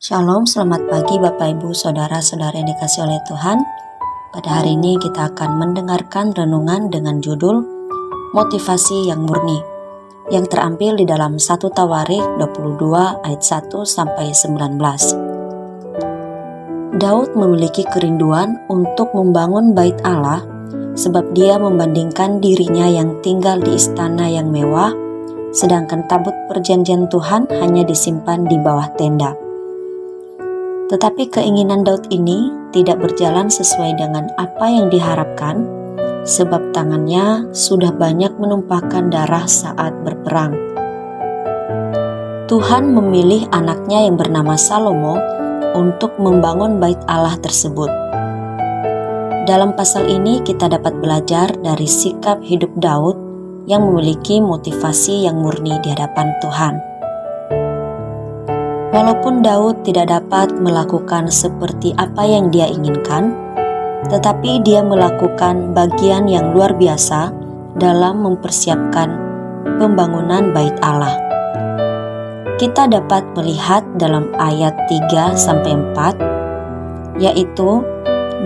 Shalom, selamat pagi Bapak Ibu Saudara-saudara yang dikasihi oleh Tuhan. Pada hari ini kita akan mendengarkan renungan dengan judul Motivasi yang Murni yang terambil di dalam 1 Tawarikh 22 ayat 1 sampai 19. Daud memiliki kerinduan untuk membangun bait Allah sebab dia membandingkan dirinya yang tinggal di istana yang mewah, sedangkan tabut perjanjian Tuhan hanya disimpan di bawah tenda. Tetapi keinginan Daud ini tidak berjalan sesuai dengan apa yang diharapkan, sebab tangannya sudah banyak menumpahkan darah saat berperang. Tuhan memilih anaknya yang bernama Salomo untuk membangun bait Allah tersebut. Dalam pasal ini kita dapat belajar dari sikap hidup Daud yang memiliki motivasi yang murni di hadapan Tuhan. Walaupun Daud tidak dapat melakukan seperti apa yang dia inginkan, tetapi dia melakukan bagian yang luar biasa dalam mempersiapkan pembangunan bait Allah. Kita dapat melihat dalam ayat 3-4, yaitu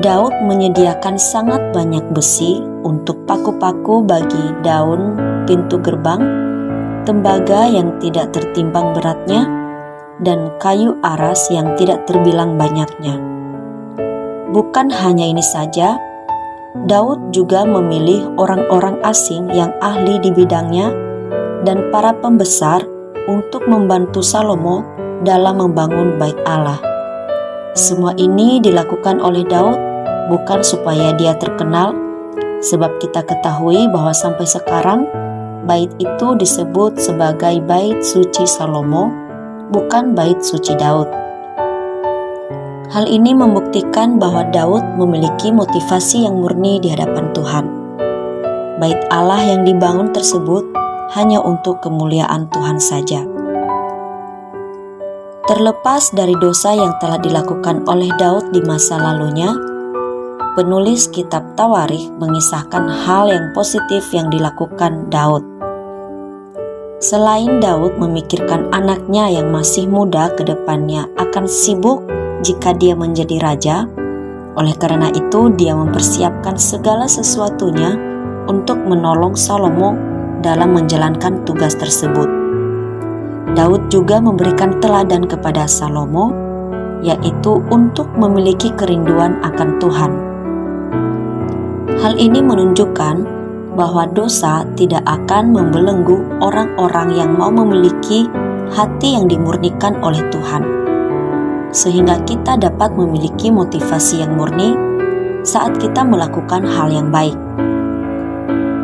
Daud menyediakan sangat banyak besi untuk paku-paku bagi daun pintu gerbang, tembaga yang tidak tertimbang beratnya, dan kayu aras yang tidak terbilang banyaknya. Bukan hanya ini saja, Daud juga memilih orang-orang asing yang ahli di bidangnya dan para pembesar untuk membantu Salomo dalam membangun bait Allah. Semua ini dilakukan oleh Daud bukan supaya dia terkenal, sebab kita ketahui bahwa sampai sekarang bait itu disebut sebagai bait suci Salomo, bukan bait suci Daud. Hal ini membuktikan bahwa Daud memiliki motivasi yang murni di hadapan Tuhan. Bait Allah yang dibangun tersebut hanya untuk kemuliaan Tuhan saja. Terlepas dari dosa yang telah dilakukan oleh Daud di masa lalunya, penulis kitab Tawarikh mengisahkan hal yang positif yang dilakukan Daud. Selain Daud memikirkan anaknya yang masih muda ke depannya akan sibuk jika dia menjadi raja, oleh karena itu dia mempersiapkan segala sesuatunya untuk menolong Salomo dalam menjalankan tugas tersebut. Daud juga memberikan teladan kepada Salomo, yaitu untuk memiliki kerinduan akan Tuhan. Hal ini menunjukkan bahwa dosa tidak akan membelenggu orang-orang yang mau memiliki hati yang dimurnikan oleh Tuhan, sehingga kita dapat memiliki motivasi yang murni saat kita melakukan hal yang baik.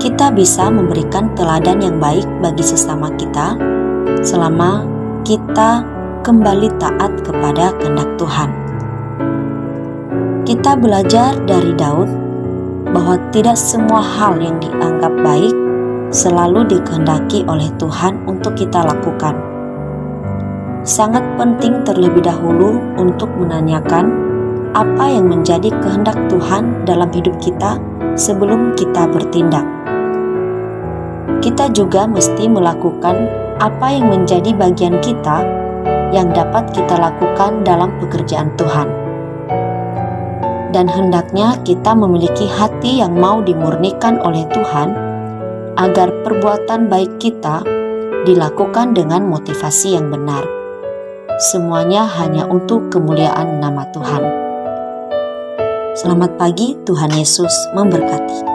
Kita bisa memberikan teladan yang baik bagi sesama kita selama kita kembali taat kepada kehendak Tuhan. Kita belajar dari Daud bahwa tidak semua hal yang dianggap baik selalu dikehendaki oleh Tuhan untuk kita lakukan. Sangat penting terlebih dahulu untuk menanyakan apa yang menjadi kehendak Tuhan dalam hidup kita sebelum kita bertindak. Kita juga mesti melakukan apa yang menjadi bagian kita yang dapat kita lakukan dalam pekerjaan Tuhan. Dan hendaknya kita memiliki hati yang mau dimurnikan oleh Tuhan agar perbuatan baik kita dilakukan dengan motivasi yang benar. Semuanya hanya untuk kemuliaan nama Tuhan. Selamat pagi, Tuhan Yesus memberkati.